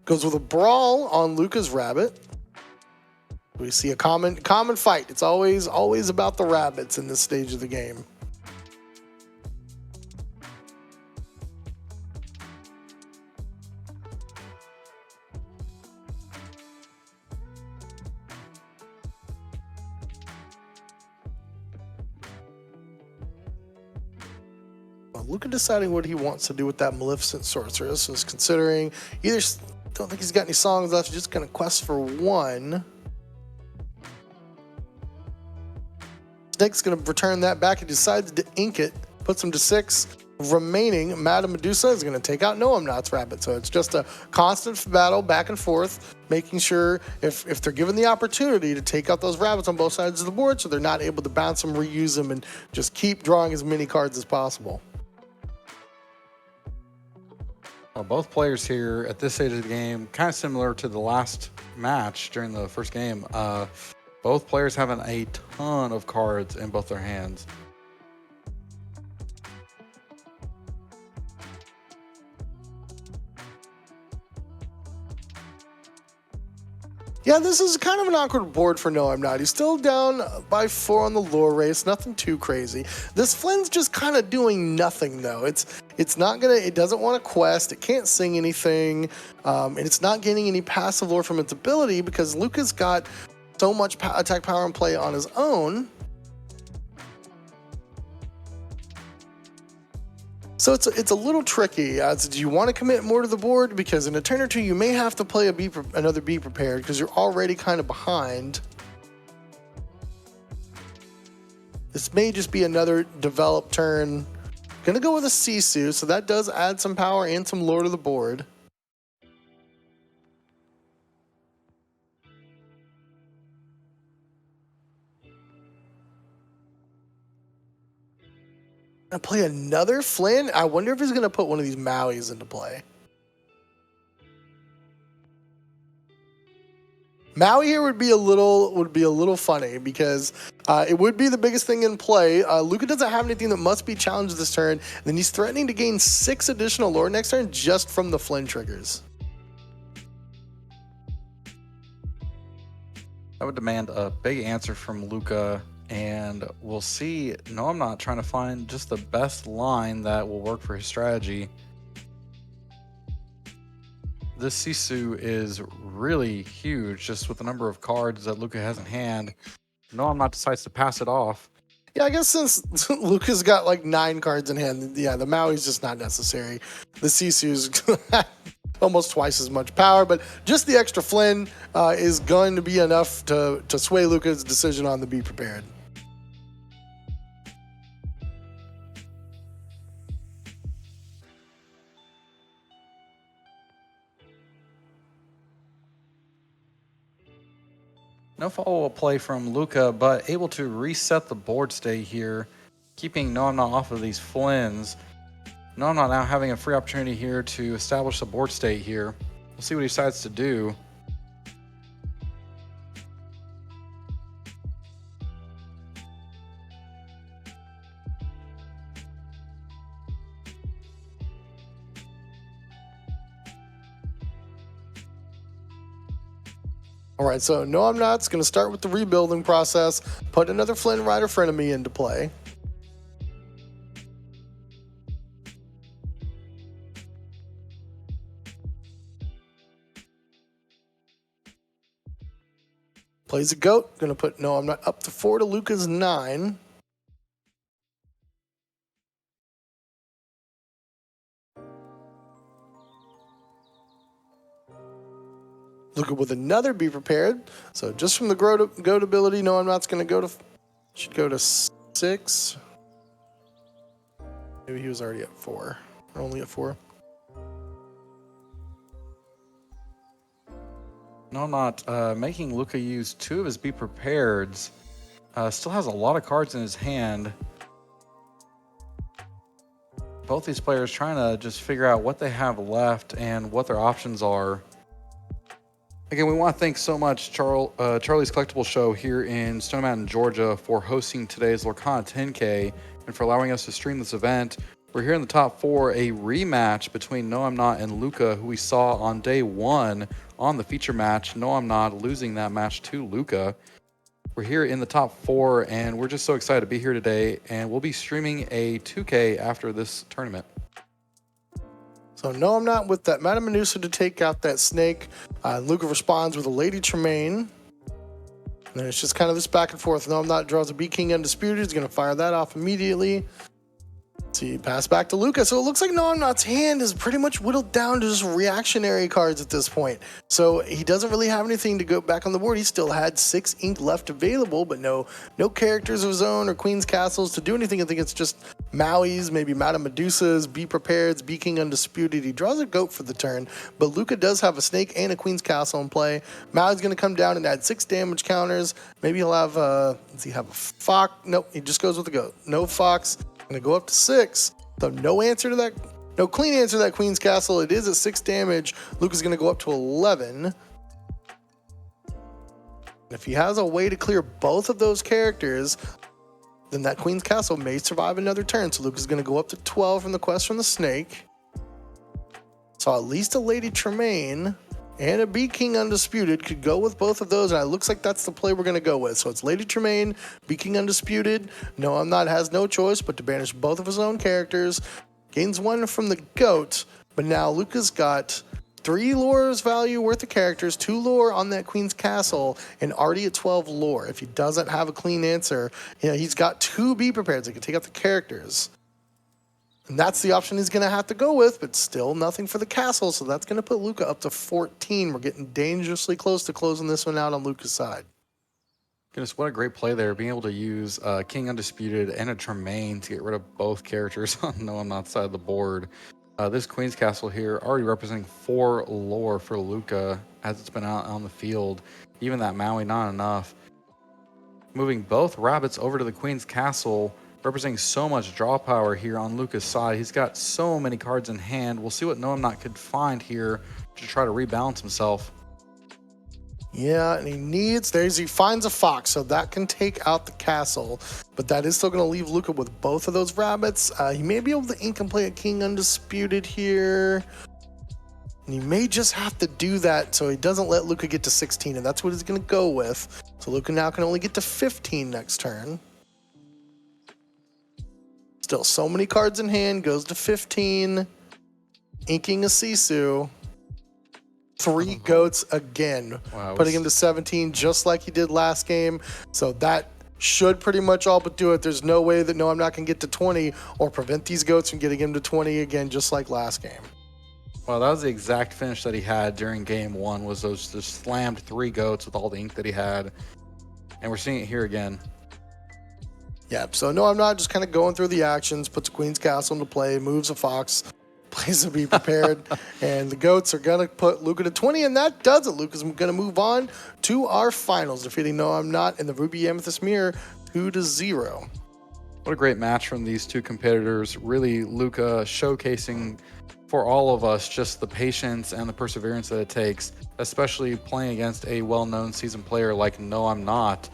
Goes with a Brawl on Luca's rabbit. We see a common fight. It's always about the rabbits in this stage of the game. Luca deciding what he wants to do with that Maleficent Sorceress is considering either, don't think he's got any songs left, just going to quest for 1. Snake's going to return that back. He decides to ink it, puts him to 6. Remaining, Madam Medusa is going to take out No I'm Not's rabbit. So it's just a constant battle back and forth, making sure if they're given the opportunity to take out those rabbits on both sides of the board, so they're not able to bounce them, reuse them, and just keep drawing as many cards as possible. Both players here at this stage of the game, kind of similar to the last match during the first game, both players having a ton of cards in both their hands. Yeah, this is kind of an awkward board for No I'm Not. He's still down by 4 on the lore race, nothing too crazy. This Flynn's just kind of doing nothing though. It's not gonna, it doesn't want to quest, it can't sing anything, and it's not gaining any passive lore from its ability because Luca's got so much attack power and play on his own. So it's a little tricky. Do you want to commit more to the board? Because in a turn or two, you may have to play another Be Prepared because you're already kind of behind. This may just be another develop turn. Gonna go with a Sisu, so that does add some power and some lore to the board. Gonna play another Flynn? I wonder if he's gonna put one of these Mauis into play. Maui here would be a little funny because it would be the biggest thing in play. Luca doesn't have anything that must be challenged this turn. And then he's threatening to gain 6 additional lore next turn just from the Flynn triggers. That would demand a big answer from Luca, and we'll see. No, I'm not trying to find just the best line that will work for his strategy. This Sisu is really huge, just with the number of cards that Luca has in hand. No, I'm not decides to pass it off. Yeah, I guess since Luca's got like 9 cards in hand, yeah, the Maui's just not necessary. The Sisu's almost twice as much power, but just the extra Flynn is going to be enough to sway Luca's decision on the Be Prepared. No follow-up play from Luca, but able to reset the board state here, keeping No I'm Not off of these Flynns. No I'm Not now having a free opportunity here to establish the board state here. We'll see what he decides to do. All right, so No I'm Not's going to start with the rebuilding process, put another Flynn Rider Frenemy into play. Plays a goat, going to put No I'm Not up to 4 to Luca's 9. Luca with another Be Prepared. So just from the goat ability, No I'm Not's going to should go to 6. Maybe he was already at 4. Or only at 4. No I'm Not making Luca use 2 of his Be Prepareds. Still has a lot of cards in his hand. Both these players trying to just figure out what they have left and what their options are. Again, we want to thank so much Charlie's Collectible Show here in Stone Mountain, Georgia for hosting today's Lorcana 10K and for allowing us to stream this event. We're here in the top 4, a rematch between No I'm Not and Luca, who we saw on day 1 on the feature match. No I'm Not losing that match to Luca. We're here in the top 4, and we're just so excited to be here today, and we'll be streaming a 2K after this tournament. So No I'm Not with that Madame Medusa to take out that snake. Luca responds with a Lady Tremaine. And then it's just kind of this back and forth. No I'm Not draws a Be King Undisputed. He's going to fire that off immediately. See, pass back to Luca. So it looks like No I'm Not's hand is pretty much whittled down to just reactionary cards at this point. So he doesn't really have anything to go back on the board. He still had 6 ink left available, but no characters of his own or Queen's Castles to do anything. I think it's just Maui's, maybe Madame Medusa's, Be Prepared's, Be King Undisputed. He draws a goat for the turn, but Luca does have a snake and a Queen's Castle in play. Maui's going to come down and add 6 damage counters. Maybe he'll have, does he have a fox? Nope, he just goes with the goat. No fox. Going to go up to 6. So no answer to that. No clean answer to that Queen's Castle. It is at 6 damage. Luca's going to go up to 11. If he has a way to clear both of those characters, then that Queen's Castle may survive another turn. So Luca's going to go up to 12 from the quest from the snake. So at least a Lady Tremaine and a Be King Undisputed could go with both of those, and it looks like that's the play we're going to go with. So it's Lady Tremaine, Be King Undisputed. No I'm Not has no choice but to banish both of his own characters. Gains 1 from the goat, but now Luca's got 3 lore's value worth of characters, 2 lore on that Queen's Castle, and already at 12 lore. If he doesn't have a clean answer, he's got 2 Be Prepared. So he can take out the characters. And that's the option he's going to have to go with, but still nothing for the castle, so that's going to put Luca up to 14. We're getting dangerously close to closing this one out on Luca's side. Goodness, what a great play there, being able to use King Undisputed and a Tremaine to get rid of both characters on No I'm Not side of the board. This Queen's Castle here already representing 4 lore for Luca as it's been out on the field. Even that Maui, not enough. Moving both rabbits over to the Queen's Castle. representing so much draw power here on Luca's side. He's got so many cards in hand. We'll see what NOIMNOT could find here to try to rebalance himself. Yeah, and he finds a fox, so that can take out the castle, but that is still going to leave Luca with both of those rabbits. He may be able to ink and play a king undisputed here, and he may just have to do that so he doesn't let Luca get to 16, and that's what he's going to go with. So Luca now can only get to 15 next turn. Still so many cards in hand, goes to 15, inking a Sisu. 3 goats again, wow, putting him to 17 just like he did last game. So that should pretty much all but do it. There's no way that I'm not going to get to 20 or prevent these goats from getting him to 20 again, just like last game. Well, that was the exact finish that he had during game 1, was those just slammed 3 goats with all the ink that he had. And we're seeing it here again. Yep, so I'm not just kind of going through the actions, puts a Queen's Castle into play, moves a Fox, plays to be prepared, and the goats are going to put Luca to 20, and that does it. Luca's going to move on to our finals, defeating NOIMNOT in the Ruby Amethyst Mirror 2-0. What a great match from these two competitors. Really, Luca showcasing for all of us just the patience and the perseverance that it takes, especially playing against a well-known seasoned player like NOIMNOT.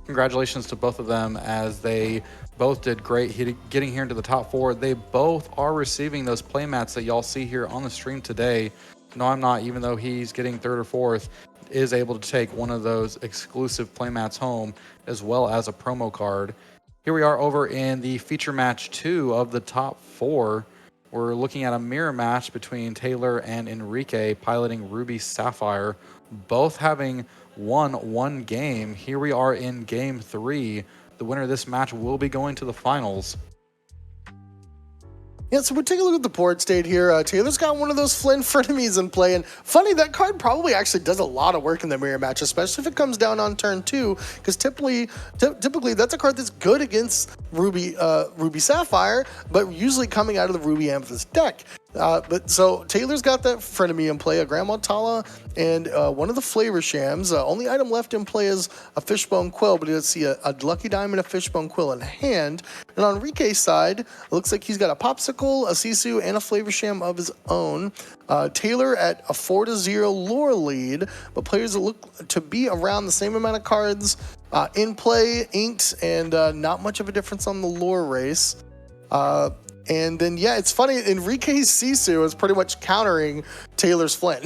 Congratulations to both of them, as they both did great getting here into the top 4. They both are receiving those playmats that y'all see here on the stream today. NOIMNOT, even though he's getting 3rd or 4th, is able to take one of those exclusive playmats home, as well as a promo card. Here we are over in the feature match 2 of the top 4. We're looking at a mirror match between Taylor and Enrique, piloting Ruby Sapphire, both having won 1 game. Here we are in game 3. The winner of this match will be going to the finals. Yeah, so we'll take a look at the board state here. Taylor's got one of those Flynn frenemies in play, and funny, that card probably actually does a lot of work in the mirror match, especially if it comes down on turn 2, because typically that's a card that's good against Ruby Sapphire, but usually coming out of the Ruby Amethyst deck. But so Taylor's got that frenemy in play, a Grandma Tala, and one of the flavor shams. Only item left in play is a fishbone quill, but let's see, a lucky diamond, a fishbone quill in hand. And on Enrique's side, it looks like he's got a popsicle, a Sisu, and a flavor sham of his own. Taylor at a 4-0 lore lead, but players that look to be around the same amount of cards in play, inked, and not much of a difference on the lore race. And then, yeah, it's funny, Enrique's Sisu is pretty much countering Taylor's Flynn.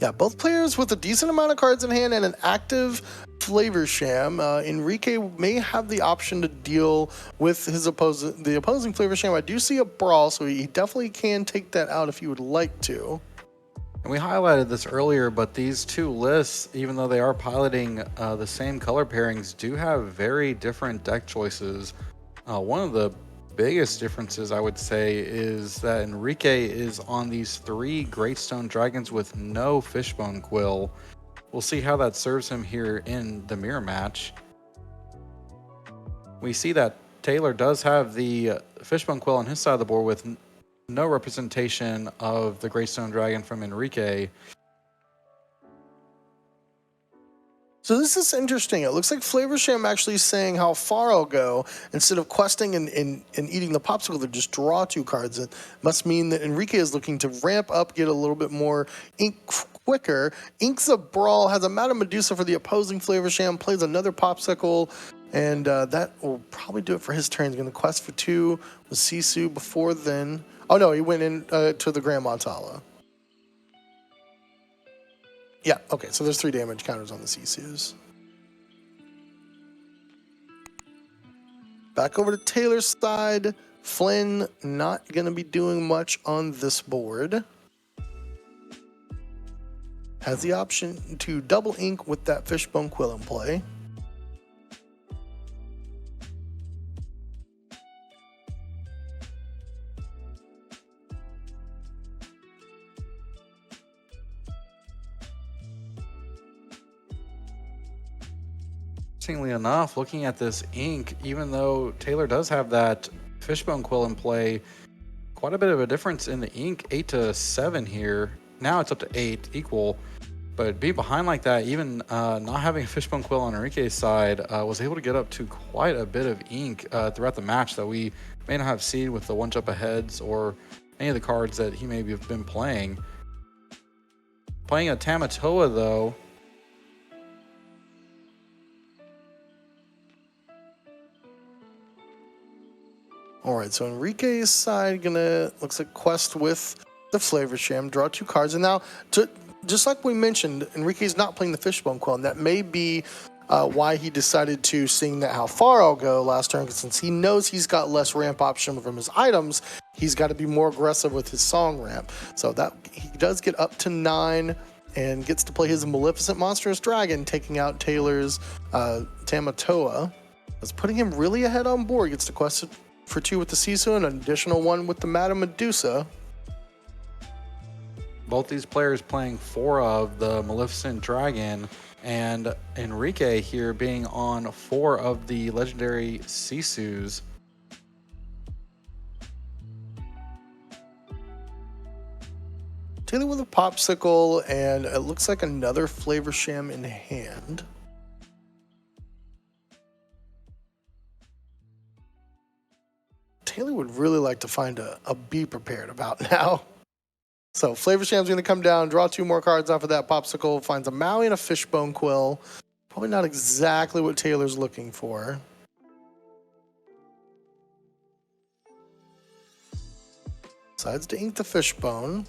Yeah, both players with a decent amount of cards in hand and an active flavor sham. Enrique may have the option to deal with his the opposing flavor sham. I do see a brawl, so he definitely can take that out if he would like to. And we highlighted this earlier, but these two lists, even though they are piloting the same color pairings, do have very different deck choices. One of the biggest differences, I would say, is that Enrique is on these 3 Greatstone Dragons with no Fishbone Quill. We'll see how that serves him here in the mirror match. We see that Taylor does have the Fishbone Quill on his side of the board with no representation of the Greatstone Dragon from Enrique. So this is interesting. It looks like Flavor Sham actually saying how far I'll go. Instead of questing and eating the popsicle, they just draw 2 cards. It must mean that Enrique is looking to ramp up, get a little bit more ink quicker. Inks a brawl, has a Madame Medusa for the opposing Flavor Sham, plays another popsicle, and that will probably do it for his turn. He's going to quest for 2 with Sisu before then. Oh no, he went in to the Grandma Tala. Yeah, okay, so there's 3 damage counters on the Sisus. Back over to Taylor's side. Flynn not going to be doing much on this board. Has the option to double ink with that Fishbone Quill in play. Interestingly enough, looking at this ink, even though Taylor does have that Fishbone Quill in play, quite a bit of a difference in the ink, 8 to 7 here. Now it's up to 8, equal. But being behind like that, even not having a Fishbone Quill on Enrique's side, was able to get up to quite a bit of ink throughout the match that we may not have seen with the one jump aheads or any of the cards that he maybe have been playing. Playing a Tamatoa though. All right, so Enrique's side gonna looks like quest with the Flavor Sham, draw 2 cards, and now just like we mentioned, Enrique's not playing the Fishbone Quill, and that may be why he decided to sing that How Far I'll Go last turn, because since he knows he's got less ramp option from his items, he's got to be more aggressive with his song ramp. So that he does get up to 9 and gets to play his Maleficent Monstrous Dragon, taking out Taylor's Tamatoa. That's putting him really ahead on board. Gets to quest for 2 with the Sisu and an additional 1 with the Madame Medusa. Both these players playing 4 of the Maleficent Dragon, and Enrique here being on 4 of the legendary Sisus. Taylor with a Popsicle, and it looks like another Flavor Sham in hand. Taylor would really like to find a Be Prepared about now. So Flavor Sham's going to come down, draw 2 more cards off of that Popsicle, finds a Maui and a Fishbone Quill. Probably not exactly what Taylor's looking for. Decides to ink the Fishbone.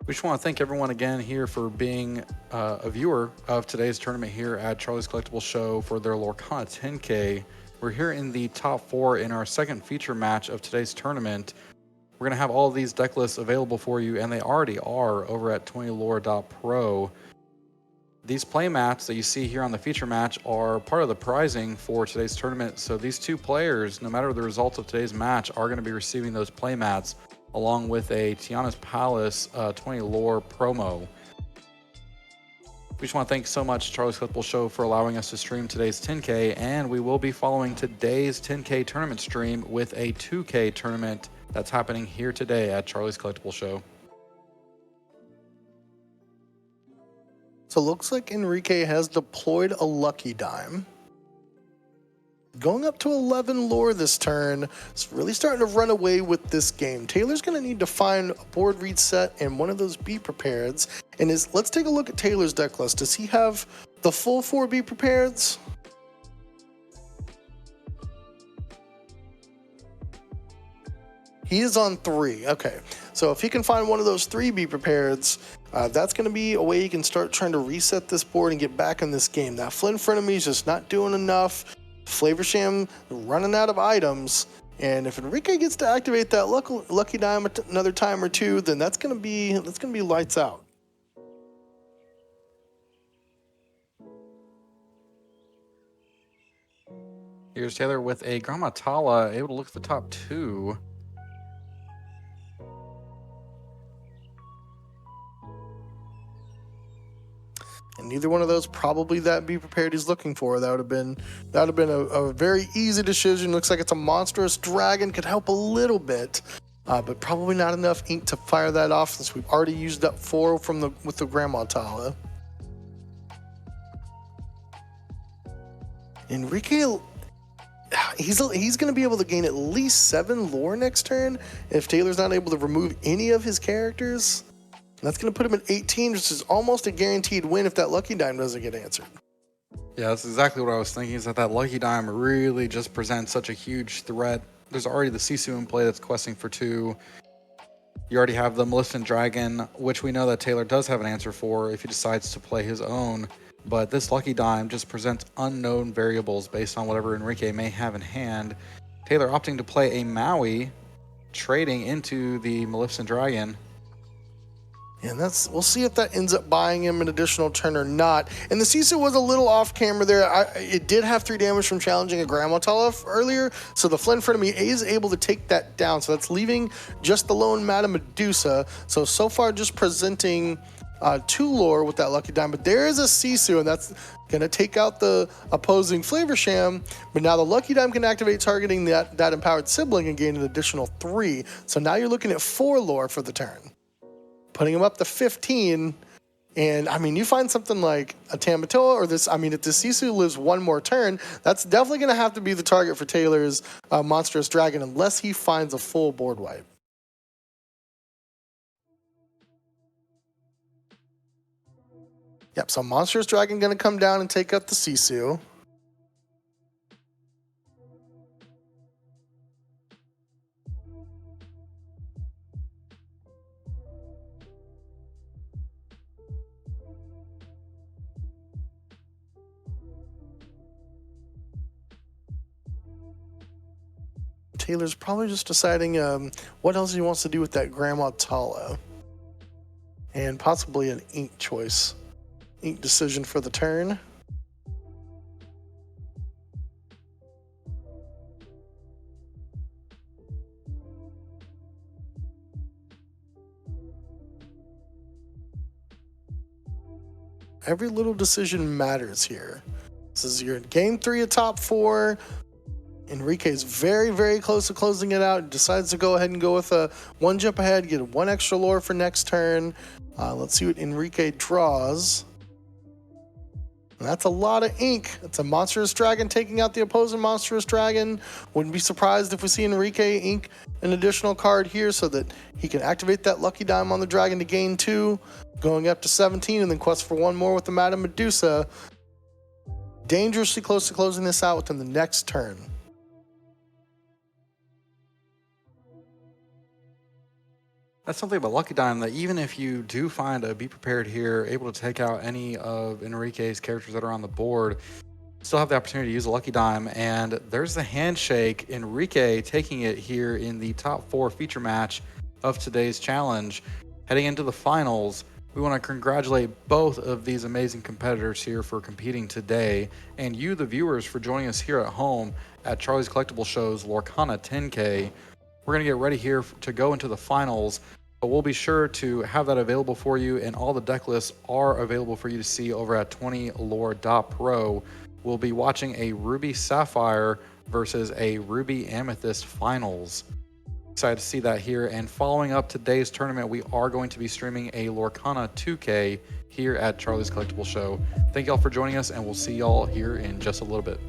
We just want to thank everyone again here for being a viewer of today's tournament here at Charlie's Collectible Show for their Lorcana 10K. We're here in the top 4 in our second feature match of today's tournament. We're going to have all of these deck lists available for you, and they already are over at 20lore.pro. These play mats that you see here on the feature match are part of the prizing for today's tournament. So these 2 players, no matter the results of today's match, are going to be receiving those play mats along with a Tiana's Palace 20 lore promo. We just want to thank so much Charlie's Collectible Show for allowing us to stream today's 10K, and we will be following today's 10K tournament stream with a 2K tournament that's happening here today at Charlie's Collectible Show. So it looks like Enrique has deployed a Lucky Dime. Going up to 11 lore this turn. It's really starting to run away with this game. Taylor's going to need to find a board reset and one of those Be Prepareds. And let's take a look at Taylor's deck list. Does he have the full 4 Be Prepareds? He is on 3. Okay. So if he can find one of those 3 Be Prepareds, that's going to be a way he can start trying to reset this board and get back in this game. That Flynn frenemy is just not doing enough. Flavor Sham running out of items, and if Enrique gets to activate that Lucky Dime another time or 2, then that's gonna be lights out. Here's Taylor with a Gramatala, able to look at the top 2. And neither one of those probably that Be Prepared he's looking for. That would have been a very easy decision. Looks like it's a Monstrous Dragon, could help a little bit, but probably not enough ink to fire that off since we've already used up 4 with the Gramatala. Enrique, he's going to be able to gain at least 7 lore next turn if Taylor's not able to remove any of his characters. That's going to put him at 18, which is almost a guaranteed win if that Lucky Dime doesn't get answered. Yeah, that's exactly what I was thinking, is that Lucky Dime really just presents such a huge threat. There's already the Sisu in play that's questing for 2. You already have the Maleficent Dragon, which we know that Taylor does have an answer for if he decides to play his own. But this Lucky Dime just presents unknown variables based on whatever Enrique may have in hand. Taylor opting to play a Maui, trading into the Maleficent Dragon. And we'll see if that ends up buying him an additional turn or not. And the Sisu was a little off camera there. It did have 3 damage from challenging a Gramatala earlier, so the Flynn frenemy is able to take that down. So that's leaving just the lone Madame Medusa. So far just presenting 2 lore with that Lucky Dime, but there is a Sisu, and that's going to take out the opposing Flavor Sham. But now the Lucky Dime can activate targeting that empowered sibling and gain an additional 3. So now you're looking at 4 lore for the turn, putting him up to 15. And I mean, you find something like a Tamatoa or this. I mean, if the Sisu lives one more turn, that's definitely going to have to be the target for Taylor's Monstrous Dragon, unless he finds a full board wipe. Yep, so Monstrous Dragon going to come down and take out the Sisu. Taylor's probably just deciding what else he wants to do with that Grandma Tala. And possibly an ink choice. Ink decision for the turn. Every little decision matters here. This is your game 3 of top 4. Enrique's very, very close to closing it out. Decides to go ahead and go with a 1 jump ahead, get 1 extra lore for next turn. Let's see what Enrique draws. And that's a lot of ink. It's a Monstrous Dragon taking out the opposing Monstrous Dragon. Wouldn't be surprised if we see Enrique ink an additional card here so that he can activate that Lucky Dime on the Dragon to gain 2, going up to 17, and then quest for 1 more with the Madame Medusa. Dangerously close to closing this out within the next turn. That's something about Lucky Dime, that even if you do find a Be Prepared here, able to take out any of Enrique's characters that are on the board, still have the opportunity to use a Lucky Dime. And there's the handshake, Enrique taking it here in the top 4 feature match of today's challenge. Heading into the finals, we want to congratulate both of these amazing competitors here for competing today, and you, the viewers, for joining us here at home at Charlie's Collectible Show's Lorcana 10K. We're going to get ready here to go into the finals, but we'll be sure to have that available for you, and all the deck lists are available for you to see over at 20lore.pro. We'll be watching a Ruby Sapphire versus a Ruby Amethyst finals. Excited to see that here. And following up today's tournament, we are going to be streaming a Lorcana 2K here at Charlie's Collectible Show. Thank y'all for joining us, and we'll see y'all here in just a little bit.